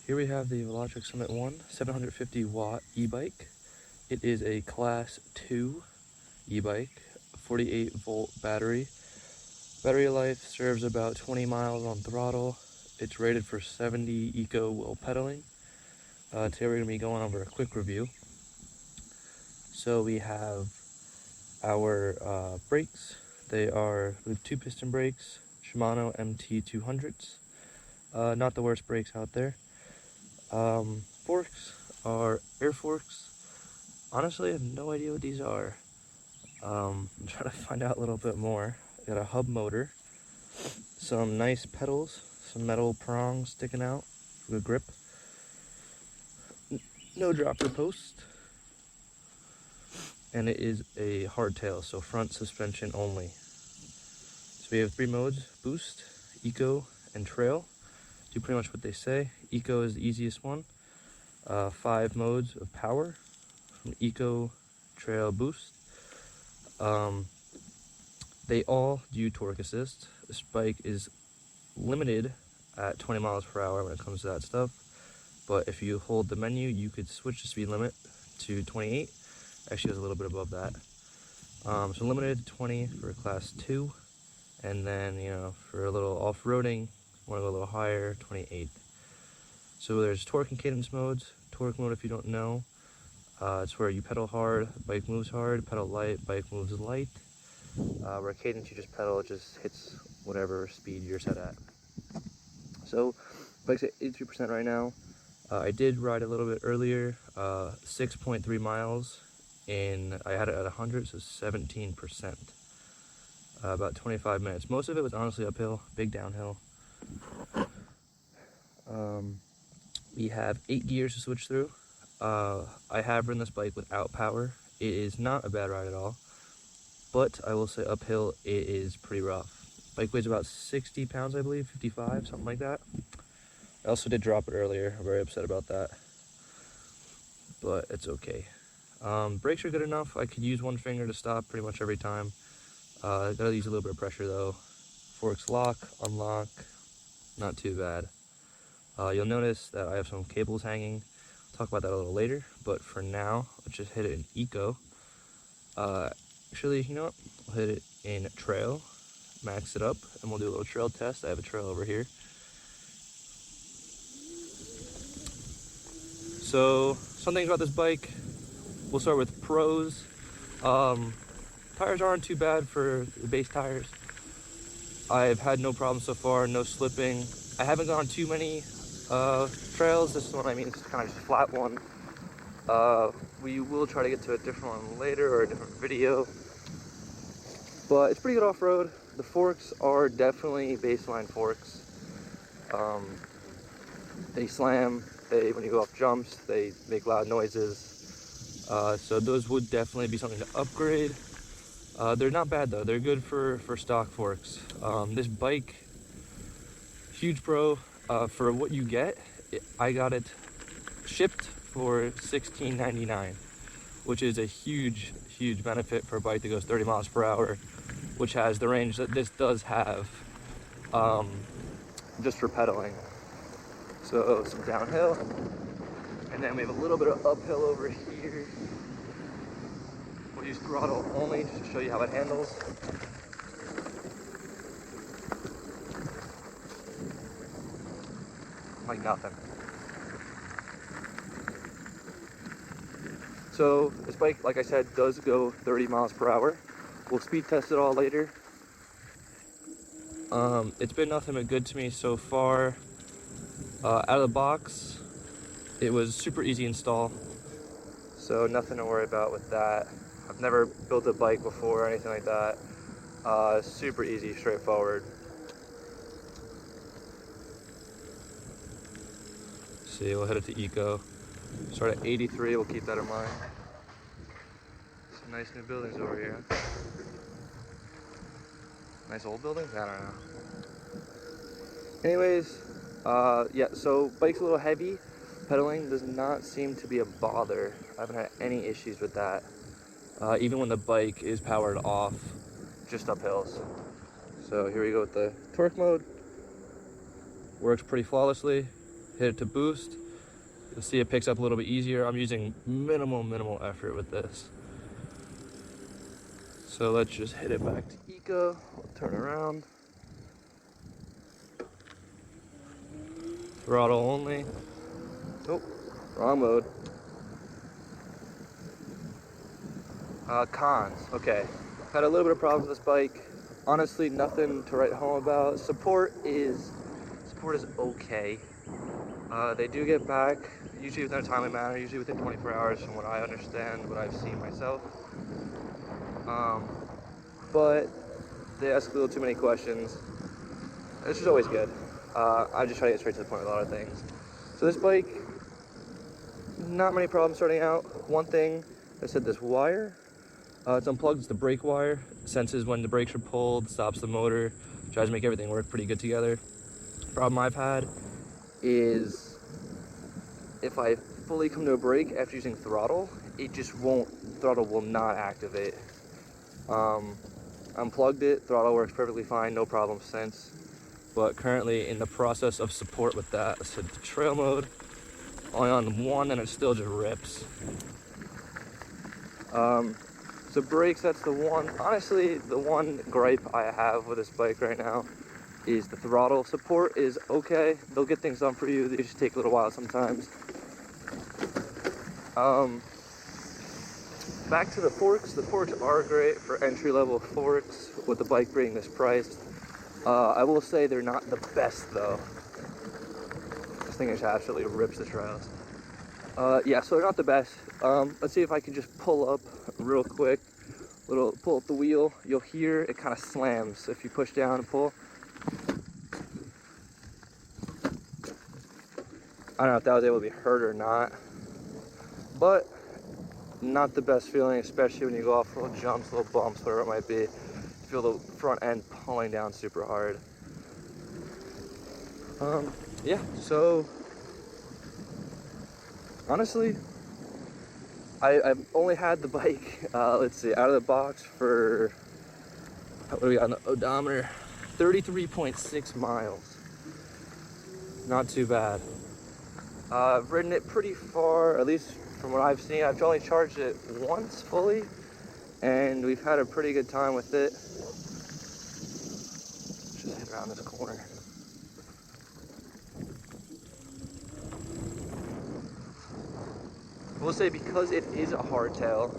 Here we have the Velotric Summit 1 750 watt e-bike. It is a class 2 e-bike, 48 volt battery. Battery life serves about 20 miles on throttle. It's rated for 70 eco while pedaling. Today we're going to be going over a quick review. So we have our brakes. We have 2 piston brakes, Shimano MT200s. Not the worst brakes out there. Forks are air forks. Honestly, I have no idea what these are. I'm trying to find out a little bit more. Got a hub motor, some nice pedals, some metal prongs sticking out for good grip. No dropper post. And it is a hardtail, so front suspension only. So we have 3 modes: boost, eco, and trail. Do pretty much what they say. Eco is the easiest one. 5 modes of power from eco, trail, boost. They all do torque assist. This bike is limited at 20 miles per hour when it comes to that stuff, but if you hold the menu, you could switch the speed limit to 28. Actually, it's a little bit above that. So limited to 20 for class 2, and then for a little off-roading, want to go a little higher, 28. So there's torque and cadence modes. Torque mode, if you don't know, it's where you pedal hard, bike moves hard. Pedal light, bike moves light. Where cadence, you just pedal, it just hits whatever speed you're set at. So bike's at 83% right now. I did ride a little bit earlier, 6.3 miles, and I had it at 100, so 17%. About 25 minutes. Most of it was honestly uphill, big downhill. We have 8 gears to switch through. I have ridden this bike without power. It is not a bad ride at all, but I will say uphill it is pretty rough. Bike weighs about 60 pounds, I believe, 55, something like that. I also did drop it earlier. I'm very upset about that, but it's okay. Brakes are good enough. I could use one finger to stop pretty much every time. Gotta use a little bit of pressure though. Forks lock, unlock, not too bad. You'll notice that I have some cables hanging. I'll talk about that a little later, but for now, let's just hit it in eco. Actually, you know what? We'll hit it in trail, max it up, and we'll do a little trail test. I have a trail over here. So, some things about this bike. We'll start with pros. Tires aren't too bad for the base tires. I've had no problems so far, no slipping. I haven't gone too many trails. This one, it's kind of just a flat one. We will try to get to a different one later, or a different video. But it's pretty good off-road. The forks are definitely baseline forks. They slam. When you go off jumps, they make loud noises. So those would definitely be something to upgrade. They're not bad though. They're good for stock forks. This bike, huge pro. For what you get, I got it shipped for $16.99, which is a huge benefit for a bike that goes 30 miles per hour, which has the range that this does have, just for pedaling. So some downhill, and then we have a little bit of uphill over here. We'll use throttle only just to show you how it handles. Like nothing. So this bike, like I said, does go 30 miles per hour. We'll speed test it all later. It's been nothing but good to me so far. Out of the box, it was super easy install, so nothing to worry about with that. I've never built a bike before or anything like that. Super easy, straightforward. See, we'll hit it to eco. Start at 83, we'll keep that in mind. Some nice new buildings over here. Nice old buildings? I don't know. Anyways, yeah, so bike's a little heavy. Pedaling does not seem to be a bother. I haven't had any issues with that. Even when the bike is powered off, just up hills. So here we go with the torque mode. Works pretty flawlessly. hit it to boost. You'll see it picks up a little bit easier. I'm using minimal effort with this. So let's just hit it back to eco. We'll turn around. Throttle only. Oh, wrong mode. Cons. Okay. Had a little bit of problems with this bike. Honestly, nothing to write home about. Support is okay. They do get back, usually within a timely manner, usually within 24 hours from what I understand, what I've seen myself. But they ask a little too many questions. This is always good. I just try to get straight to the point with a lot of things. So this bike, not many problems starting out. One thing, I said this wire, it's unplugged, it's the brake wire. Senses when the brakes are pulled, stops the motor, tries to make everything work pretty good together. Problem I've had is if I fully come to a brake after using throttle, it just won't, throttle will not activate. Unplugged it, throttle works perfectly fine, no problem since. But currently in the process of support with that, I set the trail mode, only on one and it still just rips. So brakes, that's the one, honestly, the one gripe I have with this bike right now is the throttle. Support is okay, they'll get things done for you, they just take a little while sometimes. Back to the forks are great for entry-level forks with the bike being this price. I will say they're not the best though. This thing just absolutely rips the trails. Yeah, so they're not the best. Let's see if I can just pull up real quick. Pull up the wheel. You'll hear it kind of slams if you push down and pull. I don't know if that was able to be heard or not, but not the best feeling, especially when you go off little jumps, little bumps, whatever it might be. You feel the front end pulling down super hard. Yeah, so honestly, I've only had the bike, let's see, out of the box for, what do we got on the odometer? 33.6 miles. Not too bad. I've ridden it pretty far, at least from what I've seen. I've only charged it once fully, and we've had a pretty good time with it. Let's just hit around this corner. I will say, because it is a hardtail,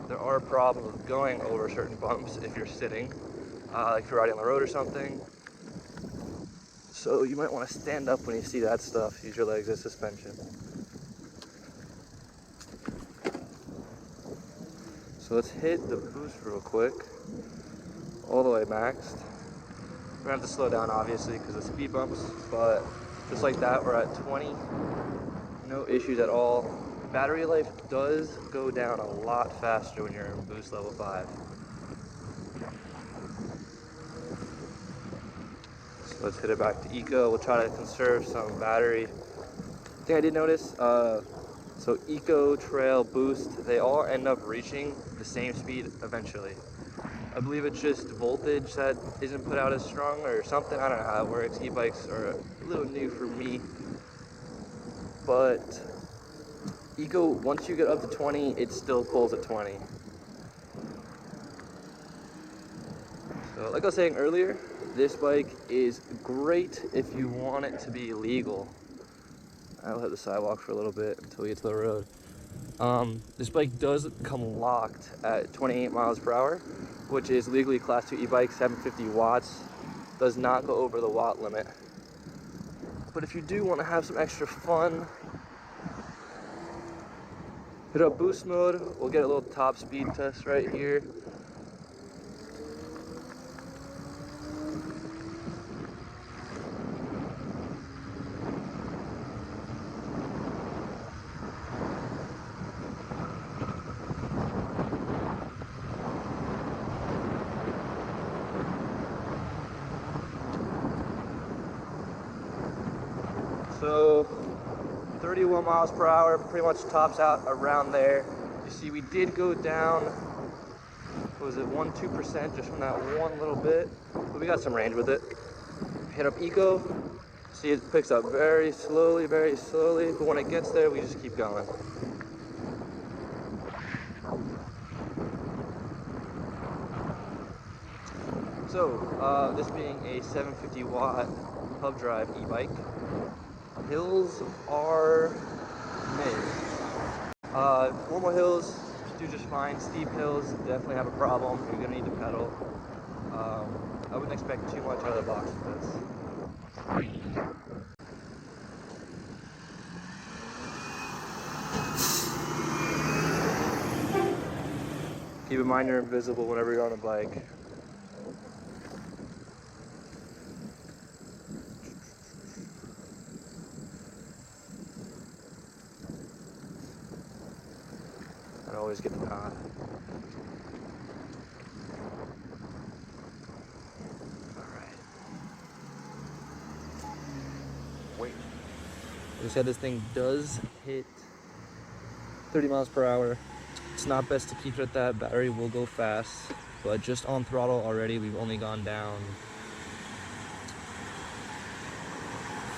there are problems with going over certain bumps if you're sitting, like if you're riding on the road or something. So you might want to stand up when you see that stuff, use your legs as suspension. So let's hit the boost real quick, all the way maxed. We're gonna have to slow down obviously because of speed bumps, but just like that, we're at 20, no issues at all. Battery life does go down a lot faster when you're in boost level 5. So let's hit it back to eco. We'll try to conserve some battery. Thing I did notice, so eco, trail, boost, they all end up reaching the same speed eventually. I believe it's just voltage that isn't put out as strong or something. I don't know how it works. E-bikes are a little new for me, but eco, once you get up to 20, it still pulls at 20. So like I was saying earlier, this bike is great if you want it to be legal. I'll hit the sidewalk for a little bit until we get to the road. This bike does come locked at 28 miles per hour, which is legally class 2 e-bike, 750 watts. Does not go over the watt limit. But if you do want to have some extra fun, hit up boost mode. We'll get a little top speed test right here. So 31 miles per hour, pretty much tops out around there. You see we did go down, what was it, 1-2% just from that one little bit, but we got some range with it. Hit up eco, See, it picks up very slowly, but when it gets there, we just keep going. So, this being a 750 watt hub drive e-bike, hills are mid. Normal hills do just fine. Steep hills definitely have a problem. You're gonna need to pedal. I wouldn't expect too much out of the box with this. Keep in mind you're invisible whenever you're on a bike. I always get the nod. Alright. Wait. Like I said, this thing does hit 30 miles per hour. It's not best to keep it at that. Battery will go fast, but just on throttle already, we've only gone down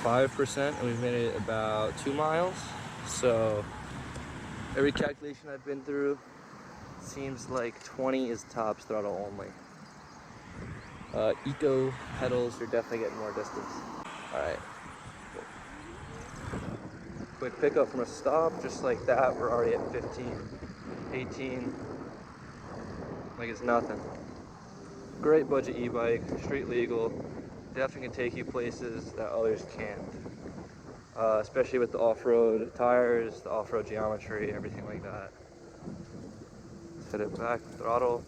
5%, and we've made it about 2 miles. So every calculation I've been through seems like 20 is tops throttle only. Eco pedals, you're definitely getting more distance. All right. Quick pickup from a stop, just like that. We're already at 15, 18, like it's nothing. Great budget e-bike, street legal, definitely can take you places that others can't. Especially with the off-road tires, the off-road geometry, everything like that. Set it back, throttle.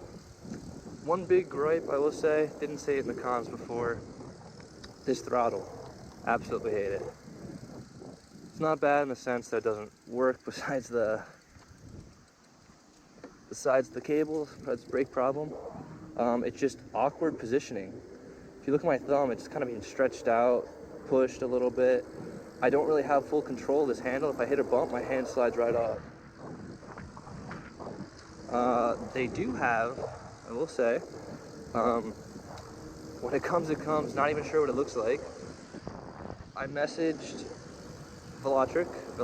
One big gripe I will say, didn't say it in the cons before, this throttle, absolutely hate it. It's not bad in the sense that it doesn't work besides the cable, besides the brake problem. It's just awkward positioning. If you look at my thumb, it's kind of being stretched out, pushed a little bit. I don't really have full control of this handle. If I hit a bump, my hand slides right off. They do have, I will say, when it comes, not even sure what it looks like. I messaged Velotric, I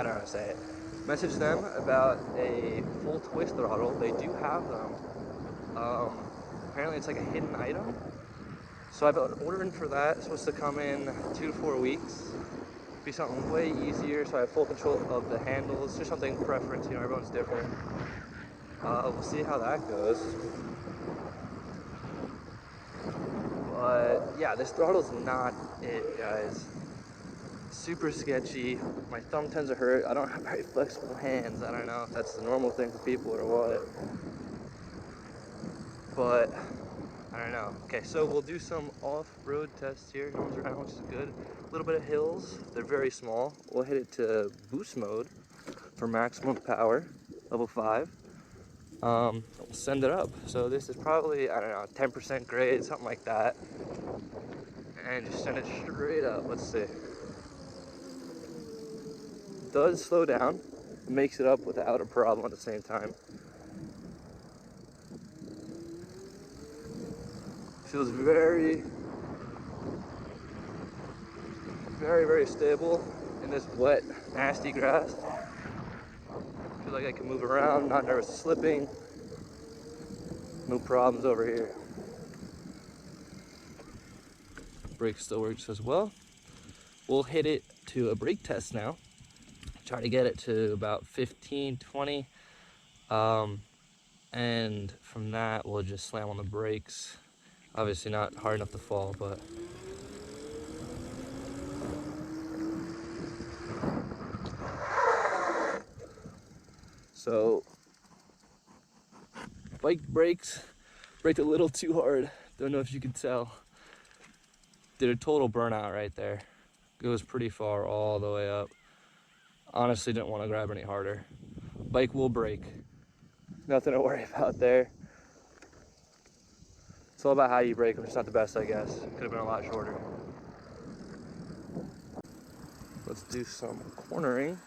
don't know how to say it. Messaged them about a full twist throttle. They do have them. Apparently it's like a hidden item. So I've been ordering for that. It's supposed to come in 2 to 4 weeks. Be something way easier, so I have full control of the handles. Just something preference, you know, everyone's different. We'll see how that goes. But yeah, this throttle's not it, guys. Super sketchy. My thumb tends to hurt. I don't have very flexible hands. I don't know if that's the normal thing for people or what. But I don't know. Okay, so we'll do some off-road tests here. No one's around, which is good. A little bit of hills. They're very small. We'll hit it to boost mode for maximum power, level 5. We'll send it up. So this is probably, I don't know, 10% grade, something like that. And just send it straight up. Let's see. It does slow down. It makes it up without a problem at the same time. Feels very, very stable in this wet, nasty grass. Feel like I can move around, not nervous of slipping. No problems over here. Brake still works as well. We'll hit it to a brake test now. Try to get it to about 15, 20. And from that, we'll just slam on the brakes. Obviously not hard enough to fall, but so bike brakes, braked a little too hard. Don't know if you can tell. Did a total burnout right there. Goes pretty far all the way up. Honestly, didn't want to grab any harder. Bike will brake. Nothing to worry about there. It's all about how you brake, which is not the best, I guess. Could have been a lot shorter. Let's do some cornering.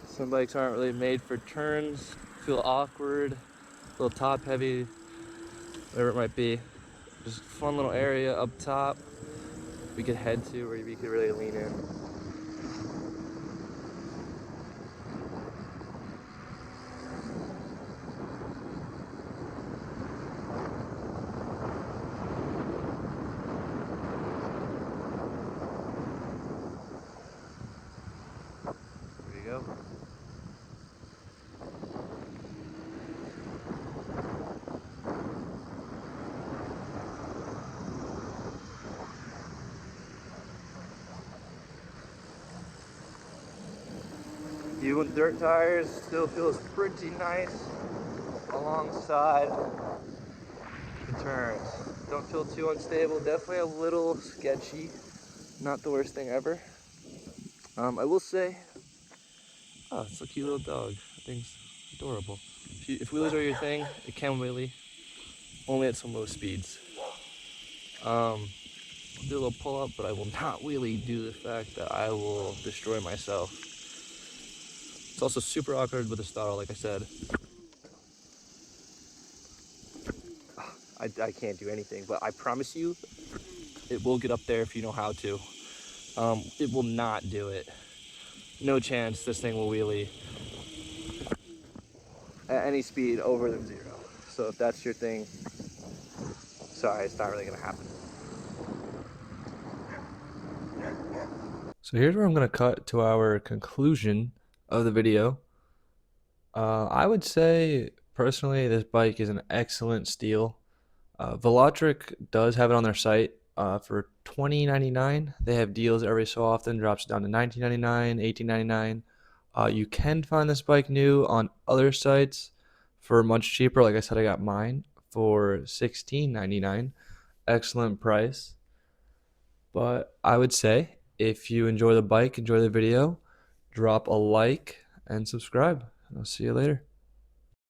Some bikes aren't really made for turns. Feel awkward, a little top heavy, whatever it might be. Just fun little area up top. we could head to, where we could really lean in. There you go. Even with dirt tires, still feels pretty nice alongside the turns. Don't feel too unstable, definitely a little sketchy. Not the worst thing ever. I will say, oh, it's a cute little dog. That thing's adorable. If wheelies are your thing, it can wheelie, only at some low speeds. I'll do a little pull up, but I will not wheelie due to the fact that I will destroy myself. It's also super awkward with the throttle, like I said. I can't do anything, but I promise you, it will get up there if you know how to. It will not do it. No chance this thing will wheelie at any speed over than 0. So if that's your thing, sorry, it's not really gonna happen. So here's where I'm gonna cut to our conclusion of the video. I would say personally this bike is an excellent steal. Velotric does have it on their site for $20.99. They have deals every so often, drops down to $19.99, $18.99. You can find this bike new on other sites for much cheaper. Like I said, I got mine for $16.99. Excellent price. But I would say if you enjoy the bike, enjoy the video, drop a like and subscribe. And I'll see you later.